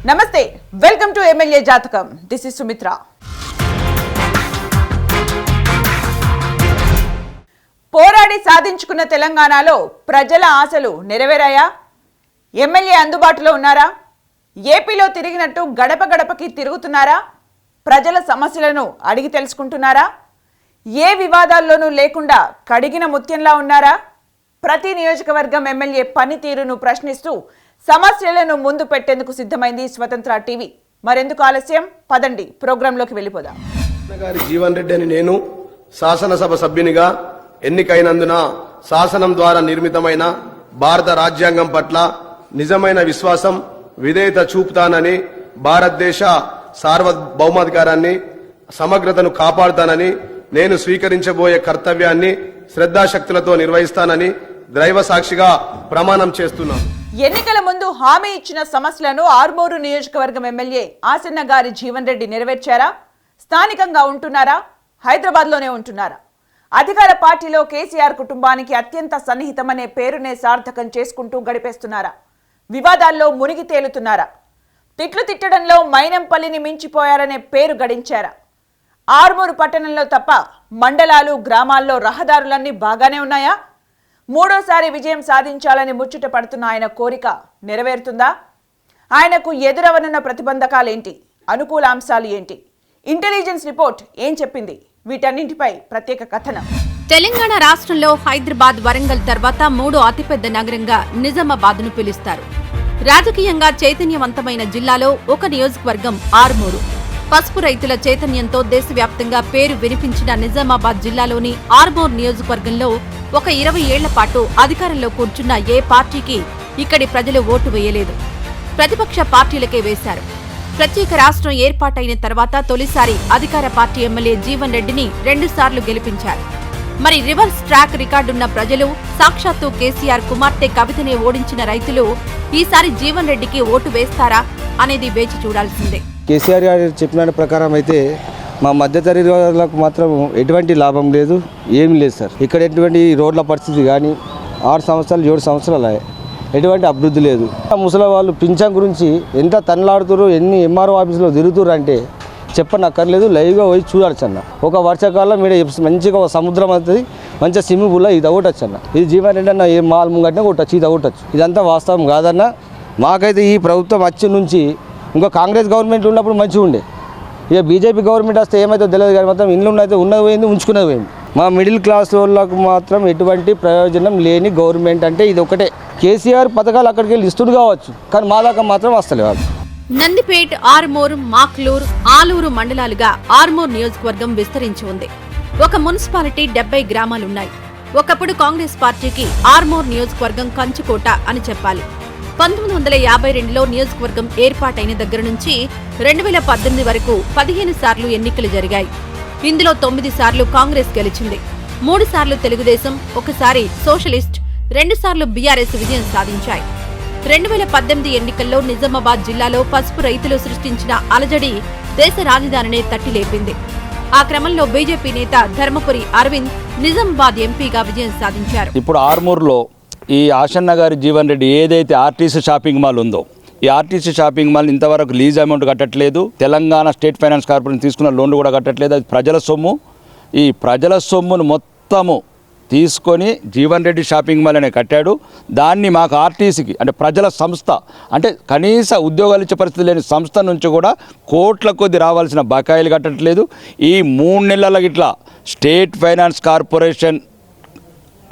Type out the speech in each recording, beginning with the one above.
నమస్తే, welcome to MLA జాతకం. This is Sumitra. పోరాడి సాధించుకున్న తెలంగాణలో ప్రజల ఆశలు నెరవేరాయా? ఎమ్మెల్యే అందుబాటులో ఉన్నారా? ఏపీలో తిరిగినట్టు గడప గడపకి తిరుగుతున్నారా? ప్రజల సమస్యలను అడిగి తెలుసుకుంటున్నారా? ఏ వివాదాల్లోనూ లేకుండా కడిగిన ముత్యంలా ఉన్నారా? ప్రతి నియోజకవర్గం ఎమ్మెల్యే పనితీరును ప్రశ్నిస్తూ సమస్యలను ముందు పెట్టేందుకు సిద్ధమైంది స్వతంత్ర టీవీ. మరెందుకు ఆలస్యం, పదండి ప్రోగ్రాంలోకి వెళ్ళిపోదాం. జీవన్ రెడ్డి అని నేను శాసనసభ సభ్యునిగా ఎన్నికైనందున శాసనం ద్వారా నిర్మితమైన భారత రాజ్యాంగం పట్ల నిజమైన విశ్వాసం, విధేయత చూపుతానని, భారతదేశ సార్వభౌమాధికారాన్ని, సమగ్రతను కాపాడుతానని, నేను స్వీకరించబోయే కర్తవ్యాన్ని శ్రద్ధాశక్తులతో నిర్వహిస్తానని దైవ సాక్షిగా ప్రమాణం చేస్తున్నాను. ఎన్నికల ముందు హామీ ఇచ్చిన సమస్యలను ఆర్మూరు నియోజకవర్గం ఎమ్మెల్యే ఆసన్న గారి జీవన్ రెడ్డి నెరవేర్చారా? స్థానికంగా ఉంటున్నారా? హైదరాబాద్లోనే ఉంటున్నారా? అధికార పార్టీలో కేసీఆర్ కుటుంబానికి అత్యంత సన్నిహితమనే పేరునే సార్థకం చేసుకుంటూ గడిపేస్తున్నారా? వివాదాల్లో మునిగి తేలుతున్నారా? తిట్లు తిట్టడంలో మైనంపల్లిని మించిపోయారనే పేరు గడించారా? ఆర్మూరు పట్టణంలో తప్ప మండలాలు, గ్రామాల్లో రహదారులన్నీ బాగానే ఉన్నాయా? మూడోసారి విజయం సాధించాలని ముచ్చట పడుతున్న ఆయన కోరిక నెరవేరుతుందా? ఆయనకు ఎదురవనున్న ప్రతిబంధకాలేంటి? అనుకూల అంశాలు ఏంటి? ఇంటెలిజెన్స్ రిపోర్ట్ ఏం చెప్పింది? వీటన్నింటిపై ప్రత్యేక కథనం. తెలంగాణ రాష్ట్రంలో హైదరాబాద్, వరంగల్ తర్వాత మూడో అతిపెద్ద నగరంగా నిజామాబాద్ను పిలుస్తారు. రాజకీయంగా చైతన్యవంతమైన జిల్లాలో ఒక నియోజకవర్గం ఆర్మూరు. పసుపు రైతుల చైతన్యంతో దేశవ్యాప్తంగా పేరు వినిపించిన నిజామాబాద్ జిల్లాలోని ఆర్మూర్ నియోజకవర్గంలో ఒక 20 ఏళ్ల పాటు అధికారంలో కూర్చున్న ఏ పార్టీకి ఇక్కడి ప్రజలు ఓటు వేయలేదు. ప్రతిపక్ష పార్టీలకే వేశారు. ప్రత్యేక రాష్ట్రం ఏర్పాటైన తర్వాత తొలిసారి అధికార పార్టీ ఎమ్మెల్యే జీవన్ రెడ్డిని 2 సార్లు గెలిపించారు. మరి రివర్స్ ట్రాక్ రికార్డున్న ప్రజలు, సాక్షాత్తు కేసీఆర్ కుమార్తె కవితనే ఓడించిన రైతులు ఈసారి జీవన్ రెడ్డికి ఓటు వేస్తారా అనేది వేచి చూడాల్సిందే. కేసీఆర్ గారు చెప్పిన ప్రకారం అయితే మా మధ్యతరగతి వాళ్ళకు మాత్రం ఎటువంటి లాభం లేదు, ఏమీ లేదు సార్. ఇక్కడ ఎటువంటి రోడ్ల పరిస్థితి కానీ 6 సంవత్సరాలు 7 సంవత్సరాలు ఎటువంటి అభివృద్ధి లేదు. ముసలి వాళ్ళు పింఛన్ గురించి ఎంత తనలాడుతున్నారు, ఎన్ని ఎంఆర్ఓ ఆఫీసులో తిరుగుతున్నారు అంటే చెప్పనక్కర్లేదు. లైవ్గా పోయి చూడవచ్చు అన్న. ఒక వర్షాకాలం మీద మంచిగా ఒక సముద్రం అవుతుంది, మంచిగా స్విమ్మింగ్ పూల్లో ఇది కొట్టచ్చు అన్న. ఇది జీవన్ రెడ్డి అన్న ఏ మాల్ ముంగట్నే కొట్టచ్చు, ఇది కొట్టచ్చు. ఇదంతా వాస్తవం కాదన్న. మాకైతే ఈ ప్రభుత్వం వచ్చి నుంచి ఇంకో కాంగ్రెస్ గవర్నమెంట్ ఉన్నప్పుడు మంచిగా ఉండే, ఇక బీజేపీ గవర్నమెంట్ వస్తే ఏమైతే తెలియదు కానీ మొత్తం ఇల్లు అయితే ఉన్నది పోయింది, ఉంచుకున్నది పోయింది. మా మిడిల్ క్లాస్ వాళ్ళకు మాత్రం ఎటువంటి ప్రయోజనం లేని గవర్నమెంట్ అంటే ఇది ఒకటే. కేసీఆర్ పథకాలు అక్కడికి వెళ్ళి ఇస్తుంది కావచ్చు, కానీ మా దాకా మాత్రం వస్తలేవు. నందిపేట్, ఆర్మూర్, మాక్లూర్, ఆలూరు మండలాలుగా ఆర్మూర్ నియోజకవర్గం విస్తరించి ఉంది. ఒక మున్సిపాలిటీ, 70 గ్రామాలున్నాయి. ఒకప్పుడు కాంగ్రెస్ పార్టీకి ఆర్మూర్ నియోజకవర్గం కంచుకోట అని చెప్పాలి. 1952లో నియోజకవర్గం ఏర్పాటైన దగ్గర నుంచి 2018 వరకు 15 సార్లు ఎన్నికలు జరిగాయి. ఇందులో 9 సార్లు కాంగ్రెస్ గెలిచింది, 3 సార్లు తెలుగుదేశం, 1 సారి సోషలిస్ట్, 2 సార్లు బీఆర్ఎస్ విజయం సాధించాయి. 2018 ఎన్నికల్లో నిజామాబాద్ జిల్లాలో పసుపు రైతులు సృష్టించిన అలజడి దేశ రాజధానినే తట్టిలేపింది. ఆ క్రమంలో బీజేపీ నేత ధర్మపురి అరవింద్ నిజామాబాద్ ఎంపీగా విజయం సాధించారు. ఇప్పుడు ఆర్మూర్లో ఈ ఆసన్న గారి జీవన్ రెడ్డి ఏదైతే ఆర్టీసీ షాపింగ్ మాల్ ఉందో, ఈ ఆర్టీసీ షాపింగ్ మాల్ ఇంతవరకు లీజ్ అమౌంట్ కట్టట్లేదు. తెలంగాణ స్టేట్ ఫైనాన్స్ కార్పొరేషన్ తీసుకున్న లోన్లు కూడా కట్టట్లేదు. అది ప్రజల సొమ్ము. ఈ ప్రజల సొమ్మును మొత్తము తీసుకొని జీవన్ రెడ్డి షాపింగ్ మాల్ అనే కట్టాడు. దాన్ని మాకు ఆర్టీసీకి అంటే ప్రజల సంస్థ, అంటే కనీస ఉద్యోగాలు ఇచ్చే పరిస్థితి లేని సంస్థ నుంచి కూడా కోట్ల కొద్ది రావాల్సిన బకాయిలు కట్టట్లేదు. ఈ 3 నెలల ఇట్లా స్టేట్ ఫైనాన్స్ కార్పొరేషన్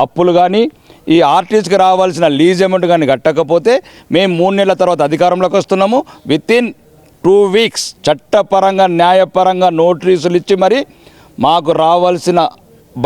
అప్పులు కానీ, ఈ ఆర్టీసీకి రావాల్సిన లీజ్ అమౌంట్ కానీ కట్టకపోతే మేము 3 నెలల తర్వాత అధికారంలోకి వస్తున్నాము. వితిన్ 2 వీక్స్ చట్టపరంగా, న్యాయపరంగా నోటీసులు ఇచ్చి మరి మాకు రావాల్సిన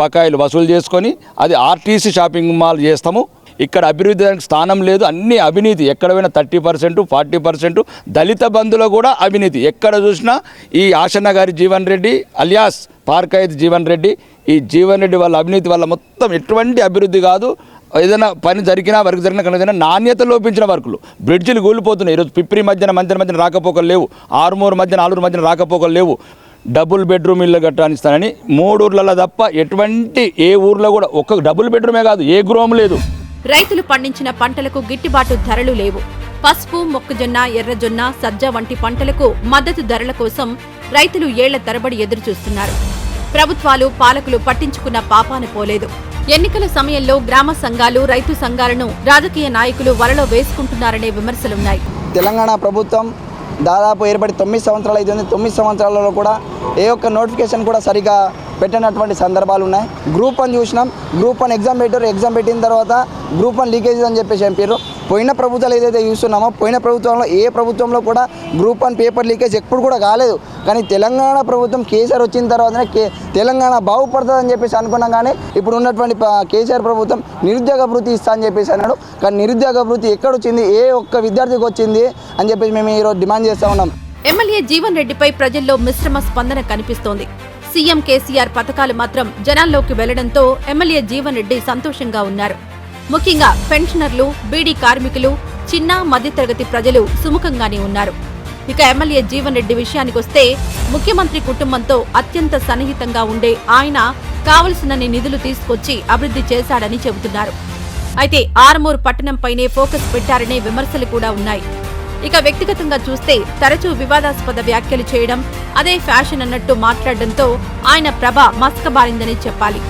బకాయిలు వసూలు చేసుకొని అది ఆర్టీసీ షాపింగ్ మాల్ చేస్తాము. ఇక్కడ అభివృద్ధి స్థానం లేదు, అన్ని అవినీతి. ఎక్కడ పోయినా 30%, 40%. దళిత బంధులో కూడా అవినీతి. ఎక్కడ చూసినా ఈ ఆసన్న గారి జీవన్ రెడ్డి అలియాస్ పార్కైత్ జీవన్ రెడ్డి, ఈ జీవన్ రెడ్డి వాళ్ళ అవినీతి వల్ల మొత్తం ఎటువంటి అభివృద్ధి కాదు. ఏదైనా పని జరిగినా, వర్క్ జరిగినా కనుక నాణ్యత లోపించిన వర్కులు, బ్రిడ్జిలు కూలిపోతున్నాయి. ఈరోజు పిప్రి మధ్యన రాకపోకలు లేవు, ఆర్మూరు మధ్యన, ఆలూరు మధ్యన రాకపోకలు లేవు. డబుల్ బెడ్రూమ్ ఇల్లు కట్టానిస్తానని 3 ఊర్లలో తప్ప ఎటువంటి ఏ ఊర్లో కూడా ఒక్క డబుల్ బెడ్రూమే కాదు, ఏ గృహం లేదు. రైతులు పండించిన పంటలకు గిట్టుబాటు ధరలు లేవు. పసుపు, మొక్కజొన్న, ఎర్రజొన్న, సజ్జ వంటి పంటలకు మద్దతు ధరల కోసం రైతులు ఏళ్ల తరబడి ఎదురుచూస్తున్నారు. ప్రభుత్వాలు, పాలకులు పట్టించుకున్న పాపాన పోలేదు. ఎన్నికల సమయంలో గ్రామ సంఘాలు, రైతు సంఘాలను రాజకీయ నాయకులు వలలో వేసుకుంటున్నారనే విమర్శలున్నాయి. తెలంగాణ ప్రభుత్వం దాదాపు ఏర్పడి 9 సంవత్సరాలు అవుతుంది. 9 సంవత్సరాలలో కూడా ఏ ఒక్క నోటిఫికేషన్ కూడా సరిగా పెట్టినటువంటి సందర్భాలు ఉన్నాయి. గ్రూప్ 1 చూసినాం, గ్రూప్ 1 ఎగ్జామ్ పెట్టారు. ఎగ్జామ్ పెట్టిన తర్వాత గ్రూప్ 1 లీకేజ్ అని చెప్పేసి చెప్పారు. పోయిన ప్రభుత్వాలు ఏదైతే చూస్తున్నామో, పోయిన ప్రభుత్వంలో ఏ ప్రభుత్వంలో కూడా గ్రూప్ 1 పేపర్ లీకేజ్ ఎప్పుడు కూడా కాలేదు. కానీ తెలంగాణ ప్రభుత్వం కేసీఆర్ వచ్చిన తర్వాతనే తెలంగాణ బాగుపడుతుందని చెప్పేసి అనుకున్నాం. కానీ ఇప్పుడు ఉన్నటువంటి కేసీఆర్ ప్రభుత్వం నిరుద్యోగ భృతి ఇస్తా అని చెప్పేసి అన్నాడు. కానీ నిరుద్యోగ భృతి ఎక్కడొచ్చింది, ఏ ఒక్క విద్యార్థికి వచ్చింది అని చెప్పేసి మేము ఈరోజు డిమాండ్ చేస్తూ ఉన్నాం. ఎమ్మెల్యే జీవన్ రెడ్డిపై ప్రజల్లో మిశ్రమ స్పందన కనిపిస్తోంది. సీఎం కేసీఆర్ పథకాలు మాత్రం జనాల్లోకి వెళ్లడంతో ఎమ్మెల్యే జీవన్ రెడ్డి సంతోషంగా ఉన్నారు. ముఖ్యంగా పెన్షనర్లు, బీడీ కార్మికులు, చిన్న మధ్యతరగతి ప్రజలు సుముఖంగానే ఉన్నారు. ఇక ఎమ్మెల్యే జీవన్ రెడ్డి విషయానికొస్తే ముఖ్యమంత్రి కుటుంబంతో అత్యంత సన్నిహితంగా ఉండే ఆయన కావలసినన్ని నిధులు తీసుకొచ్చి అభివృద్ధి చేశాడని చెబుతున్నారు. అయితే ఆర్మూర్ పట్టణంపైనే ఫోకస్ పెట్టారనే విమర్శలు కూడా ఉన్నాయి. ఇక వ్యక్తిగతంగా చూస్తే తరచూ వివాదాస్పద వ్యాఖ్యలు చేయడం, అదే ఫ్యాషన్ అన్నట్టు మాట్లాడడంతో ఆయన ప్రభ మస్కబారిందని చెప్పాలి.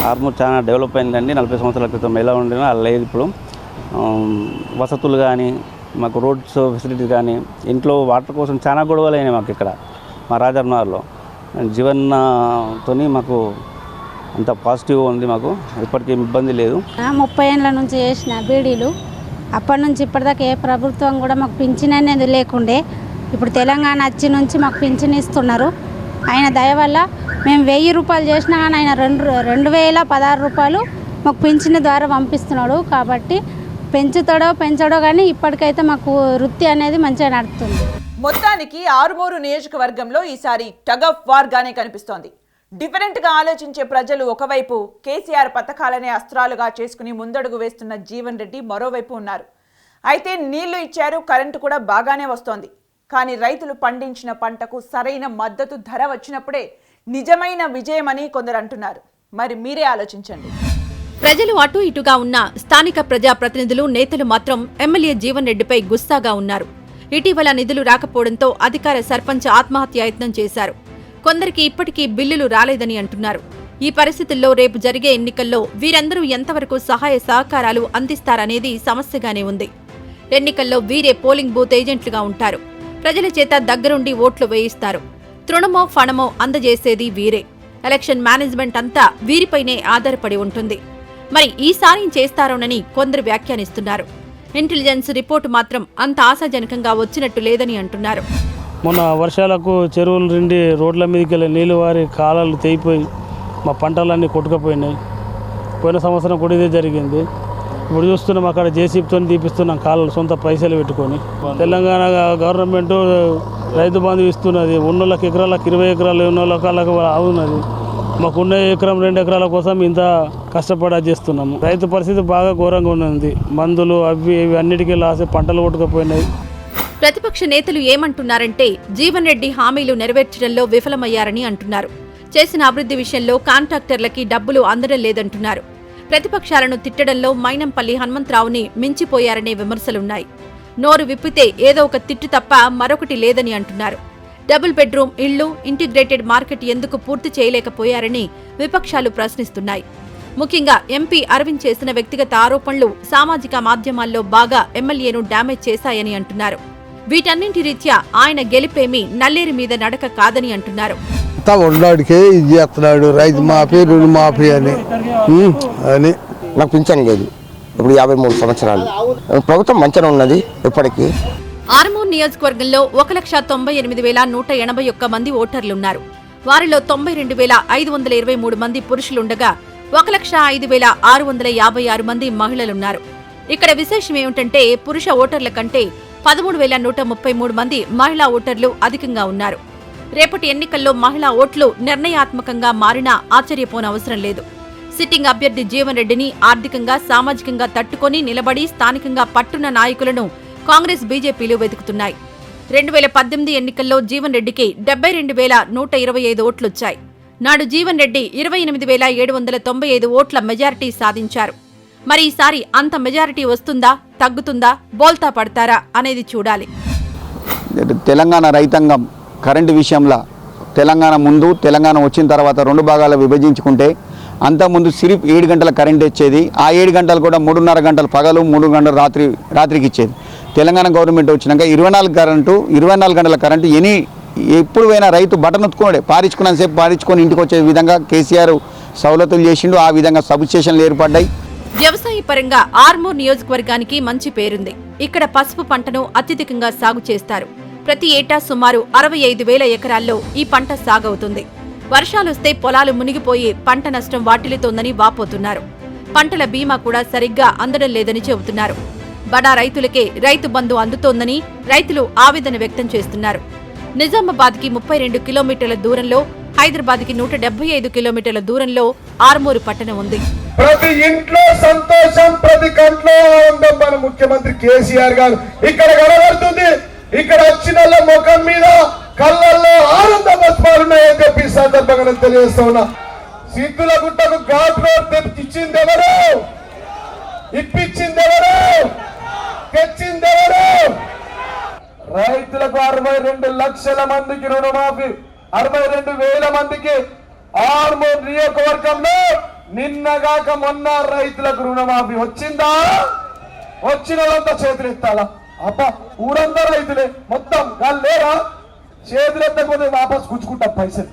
ఆర్మూర్ చాలా డెవలప్ అయిందండి. 40 సంవత్సరాల క్రితం ఎలా ఉండేనో అలా లేదు. ఇప్పుడు వసతులు కానీ, మాకు రోడ్స్ ఫెసిలిటీస్ కానీ, ఇంట్లో వాటర్ కోసం చాలా గొడవలు అయినాయి మాకు ఇక్కడ మా రాజానగర్లో. జీవన్తో మాకు అంత పాజిటివ్గా ఉంది. మాకు ఇప్పటికీ ఇబ్బంది లేదు. 30 ఏళ్ళ నుంచి చేసిన బీడీలు అప్పటి నుంచి ఇప్పటిదాకా ఏ ప్రభుత్వం కూడా మాకు పింఛన్ అనేది లేకుండే. ఇప్పుడు తెలంగాణ వచ్చి నుంచి మాకు పింఛన్ ఇస్తున్నారు. ఆయన దయ వల్ల మేము 1000 రూపాయలు చేసినా కానీ ఆయన 2016 రూపాయలు మాకు పింఛన్ ద్వారా పంపిస్తున్నాడు. కాబట్టి పెంచడో కానీ ఇప్పటికైతే మాకు వృత్తి అనేది మంచిగా నడుస్తుంది. మొత్తానికి ఆరుమూరు నియోజకవర్గంలో ఈసారి టగ్ ఆఫ్ వార్ గానే కనిపిస్తోంది. డిఫరెంట్ గా ఆలోచించే ప్రజలు ఒకవైపు, కేసీఆర్ పథకాలనే అస్త్రాలుగా చేసుకుని ముందడుగు వేస్తున్న జీవన్ రెడ్డి మరోవైపు ఉన్నారు. అయితే నీళ్లు ఇచ్చారు, కరెంటు కూడా బాగానే వస్తోంది. కానీ రైతులు పండించిన పంటకు సరైన మద్దతు ధర వచ్చినప్పుడే నిజమైన విజయమని కొందరు అంటున్నారు. మరి మీరే ఆలోచించండి. ప్రజలు అటూ ఇటుగా ఉన్న స్థానిక ప్రజాప్రతినిధులు, నేతలు మాత్రం ఎమ్మెల్యే జీవన్ రెడ్డిపై గుస్సాగా ఉన్నారు. ఇటీవల నిధులు రాకపోవడంతో అధికార సర్పంచ్ ఆత్మహత్యాయత్నం చేశారు. కొందరికి ఇప్పటికీ బిల్లులు రాలేదని అంటున్నారు. ఈ పరిస్థితుల్లో రేపు జరిగే ఎన్నికల్లో వీరందరూ ఎంతవరకు సహాయ సహకారాలు అందిస్తారనేది సమస్యగానే ఉంది. ఎన్నికల్లో వీరే పోలింగ్ బూత్ ఏజెంట్లుగా ఉంటారు. ప్రజల చేత దగ్గరుండి ఓట్లు వేయిస్తారు. తృణమో ఫణమో అందజేసేది వీరే. ఎలక్షన్ మేనేజ్మెంట్ అంతా వీరిపైనే ఆధారపడి ఉంటుంది. మరి ఈసారి చేస్తారోనని కొందరు వ్యాఖ్యానిస్తున్నారు. ఇంటెలిజెన్స్ రిపోర్టు మాత్రం అంత ఆశాజనకంగా వచ్చినట్టు లేదని అంటున్నారు. మొన్న వర్షాలకు చెరువులు నిండి రోడ్ల మీదకి వెళ్ళి నీళ్ళు వారి కాలాలు తెగిపోయి మా పంటలన్నీ కొట్టుకుపోయినాయి. పోయిన సంవత్సరం కూడా ఇదే జరిగింది. ఇప్పుడు చూస్తున్నాం, అక్కడ జేసీబీతో తీపిస్తున్నాం కాలాలు సొంత పైసలు పెట్టుకొని. తెలంగాణ గవర్నమెంట్ రైతు బంధు ఇస్తున్నది. ఉన్నోళ్ళకి ఎకరాలకు 20 ఎకరాలు ఉన్నోళ్ళకి వాళ్ళకి అవున్నది. మాకున్న ఎకరం 2 ఎకరాల కోసం ఇంత కష్టపడి చేస్తున్నాము. రైతు పరిస్థితి బాగా ఘోరంగా ఉన్నది. మందులు అవి ఇవి అన్నిటికీ లాసే, పంటలు కొట్టుకుపోయినాయి. ప్రతిపక్ష నేతలు ఏమంటున్నారంటే జీవన్ రెడ్డి హామీలు నెరవేర్చడంలో విఫలమయ్యారని అంటున్నారు. చేసిన అభివృద్ధి విషయంలో కాంట్రాక్టర్లకి డబ్బులు అందడం లేదంటున్నారు. ప్రతిపక్షాలను తిట్టడంలో మైనంపల్లి హనుమంతరావుని మించిపోయారనే విమర్శలున్నాయి. నోరు విప్పితే ఏదో ఒక తిట్టు తప్ప మరొకటి లేదని అంటున్నారు. డబుల్ బెడ్రూమ్ ఇళ్లు, ఇంటిగ్రేటెడ్ మార్కెట్ ఎందుకు పూర్తి చేయలేకపోయారని విపక్షాలు ప్రశ్నిస్తున్నాయి. ముఖ్యంగా ఎంపీ అరవింద్ చేసిన వ్యక్తిగత ఆరోపణలు సామాజిక మాధ్యమాల్లో బాగా ఎమ్మెల్యేను డ్యామేజ్ చేశాయని అంటున్నారు. వీటన్నింటి రీత్యా ఆయన గెలిపేమీ నల్లేరు మీద నడక కాదని అంటున్నారు. ఉన్నాడికే ఇది చేస్తున్నాడు, రైతు మాఫీ, రుణ మాఫీ అని నాకు పింఛన్ లేదు. ఇప్పుడు 53 సంవత్సరాలు ప్రభుత్వం మంచిగా ఉన్నది. ఇప్పటికీ ఆర్మూర్ నియోజకవర్గంలో 1,98,181 మంది ఓటర్లున్నారు. వారిలో 92,523 మంది పురుషులుండగా 1,05,656 మంది మహిళలున్నారు. ఇక్కడ విశేషమేమిటంటే పురుష ఓటర్ల కంటే 13,133 మంది మహిళా ఓటర్లు అధికంగా ఉన్నారు. రేపటి ఎన్నికల్లో మహిళా ఓట్లు నిర్ణయాత్మకంగా మారినా ఆశ్చర్యపోనవసరం లేదు. సిట్టింగ్ అభ్యర్థి జీవన్ రెడ్డిని ఆర్థికంగా, సామాజికంగా తట్టుకొని నిలబడి స్థానికంగా పట్టున్న నాయకులను కాంగ్రెస్, బీజేపీలు వెతుకుతున్నాయి. 2018 ఎన్నికల్లో జీవన్ రెడ్డికి 72,125 ఓట్లొచ్చాయి. నాడు జీవన్ రెడ్డి 28,795 ఓట్ల మెజారిటీ సాధించారు. మరి ఈసారి అంత మెజారిటీ వస్తుందా, తగ్గుతుందా, బోల్తా పడతారా అనేది చూడాలి. తెలంగాణ రైతాంగం కరెంటు విషయంలో తెలంగాణ ముందు, తెలంగాణ వచ్చిన తర్వాత 2 భాగాలు విభజించుకుంటే అంతకుముందు సిరిప్ 7 గంటల కరెంట్ ఇచ్చేది. ఆ 7 గంటలు కూడా 3.5 గంటలు పగలు, 3 గంటలు రాత్రికి ఇచ్చేది. తెలంగాణ గవర్నమెంట్ వచ్చినాక 24 గంటల కరెంటు ఎప్పుడు పోయినా రైతు బటన్ ఒత్తుకోడే, పారించుకున్నంతసేపు పారించుకొని ఇంటికి వచ్చే విధంగా కేసీఆర్ సౌలతులు చేసిండు. ఆ విధంగా సబ్ స్టేషన్లు ఏర్పడ్డాయి. వ్యవసాయ పరంగా ఆర్మూర్ నియోజకవర్గానికి మంచి పేరుంది. ఇక్కడ పసుపు పంటను అత్యధికంగా సాగు చేస్తారు. ప్రతి ఏటా సుమారు 65,000 ఎకరాల్లో ఈ పంట సాగవుతుంది. వర్షాలొస్తే పొలాలు మునిగిపోయి పంట నష్టం వాటిల్లుతోందని వాపోతున్నారు. పంటల బీమా కూడా సరిగ్గా అందడం లేదని చెబుతున్నారు. బడా రైతులకే రైతు బంధు అందుతోందని రైతులు ఆవేదన వ్యక్తం చేస్తున్నారు. నిజామాబాద్కి 32 కిలోమీటర్ల దూరంలో, హైదరాబాద్కి 175 కిలోమీటర్ల దూరంలో ఆర్మూరు పట్టణం ఉంది. ప్రతి ఇంట్లో సంతోషం, ప్రతి కంట్లో ఆనందం మన ముఖ్యమంత్రి కేసీఆర్ గారు ఇక్కడ కనబడుతుంది. ఇక్కడ వచ్చిన ముఖం మీద, కళ్ళల్లో ఆనంద బస్మాలున్నాయని చెప్పి సందర్భంగా నేను తెలియజేస్తా ఉన్నా. సిద్ధుల గుట్టకు ఘాట్ రోడ్ తెప్పించింది ఎవరు? ఇప్పించింది ఎవరు? తెచ్చింది ఎవరు? రైతులకు 62 లక్షల మందికి రుణమాఫీ, 62,000 మందికి ఆర్మూర్ నియోజకవర్గంలో నిన్నగాక మొన్న రైతులకు రుణమాఫీ వచ్చిందా? వచ్చిన వాళ్ళంతా చేతులు ఎత్తాలా? అబ్బా ఊరంతా రైతులే మొత్తం లేరా? చేతులు ఎత్తకపోతే వాపస్ గుచ్చుకుంటా పైసలు.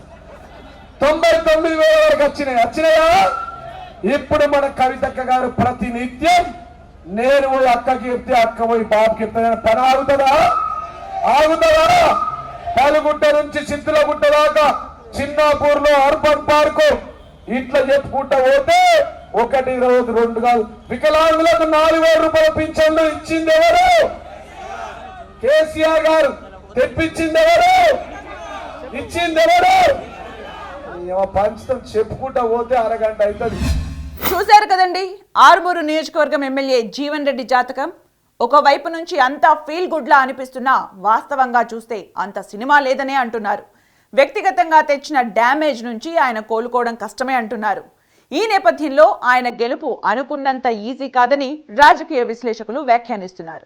99,000 వరకు వచ్చినాయా? ఇప్పుడు మన కవితక్క గారు ప్రతినిత్యం నేను పోయి అక్కకి చెప్తే, అక్క పోయి బాబుకి చెప్తే పని ఆగుతుందా? పాలుగుట్ట నుంచి సిద్ధులగుట్ట దాకా చిన్నాపూర్లో అర్బన్ పార్కు ఇట్లా చెప్పుకుంటా పోతే 1 రోజు 2 కాదు. వికలాంగులకు 4,000 రూపాయల పింఛన్లు ఇచ్చింది ఎవరు? కేసీఆర్ గారు. తెప్పించింది ఎవరు? ఇచ్చింది ఎవరు? పంచం చెప్పుకుంటా పోతే అరగంట అవుతుంది. చూశారు కదండి ఆర్మూరు నియోజకవర్గం ఎమ్మెల్యే జీవన్ రెడ్డి జాతకం. ఒకవైపు నుంచి అంతా ఫీల్ గుడ్ లా అనిపిస్తున్నా వాస్తవంగా చూస్తే అంత సినిమా లేదనే అంటున్నారు. వ్యక్తిగతంగా తెచ్చిన డ్యామేజ్ నుంచి ఆయన కోలుకోవడం కష్టమే అంటున్నారు. ఈ నేపథ్యంలో ఆయన గెలుపు అనుకున్నంత ఈజీ కాదని రాజకీయ విశ్లేషకులు వ్యాఖ్యానిస్తున్నారు.